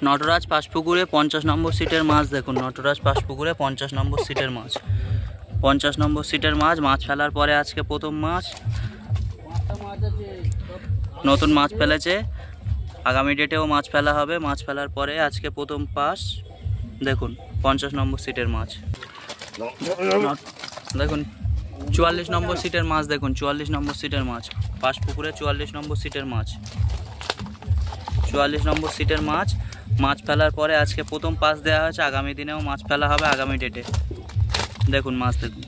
নটরাজ পাঁচপুকুরে 50 নম্বর সিটের মাছ দেখুন। নটরাজ পাঁচপুকুরে 50 নম্বর সিটের মাছ, 50 নম্বর সিটের মাছ। মাছ ফেলার পরে আজকে প্রথম মাছ, নতুন মাছ ফেলেছে। আগামী ডেটেও মাছ ফেলা হবে। মাছ ফেলার পরে আজকে প্রথম পাস দেখুন 50 নম্বর সিটের মাছ। দেখুন 44 নম্বর সিটের মাছ দেখুন, 44 নম্বর সিটের মাছ পাঁচপুকুরে, 44 নম্বর সিটের মাছ, 44 নম্বর সিটের মাছ। মাছ ফেলার পরে আজকে প্রথম পাস দেওয়া হয়েছে। আগামী দিনেও মাছ ফেলা হবে, আগামী ডেটে। দেখুন মাছ দেখুন,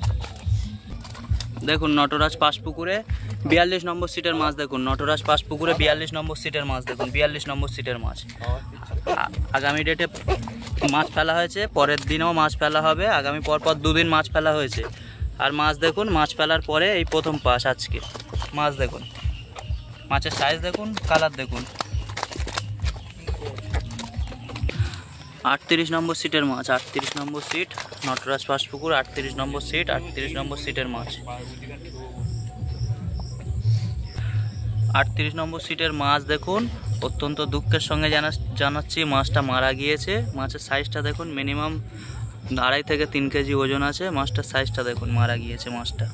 দেখুন নটরাজ পাঁচপুকুরে 42 নম্বর সিটের মাছ দেখুন। নটরাজ পাঁচপুকুরে 42 নম্বর সিটের মাছ দেখুন, 42 নম্বর সিটের মাছ। আগামী ডেটে মাছ ফেলা হয়েছে, পরের দিনেও মাছ ফেলা হবে। আগামী পরপর দুদিন মাছ ফেলা হয়েছে। আর মাছ দেখুন, মাছ ফেলার পরে এই প্রথম পাস আজকে। মাছ দেখুন, মাছের সাইজ দেখুন, কালার দেখুন। 38 নম্বর সিটের মাছ, 38 নম্বর সিট নটরাজ পাঁচপুকুর, 38 নম্বর সিট, 38 নম্বর সিটের মাছ, 38 নম্বর সিটের মাছ দেখুন। অত্যন্ত দুঃখের সঙ্গে জানাচ্ছি মাছটা মারা গিয়েছে। মাছের সাইজটা দেখুন, মিনিমাম 2.5 থেকে 3 কেজি ওজন আছে। মাছটার সাইজটা দেখুন, মারা গিয়েছে মাছটা।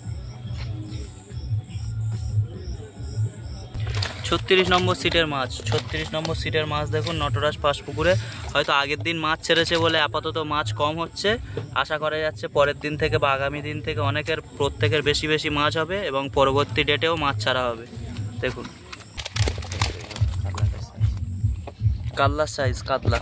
36 নম্বর সিটের মাছ, 36 নম্বর সিটের মাছ দেখুন নটরাজ পাঁচপুকুরে। হয়তো আগের দিন মাছ ছেড়েছে বলে আপাতত মাছ কম হচ্ছে। আশা করা যাচ্ছে পরের দিন থেকে বা আগামী দিন থেকে প্রত্যেকের বেশি বেশি মাছ হবে এবং পরবর্তী ডেটেও মাছ ছাড়া হবে। দেখুন কাতলার সাইজ, কাতলা।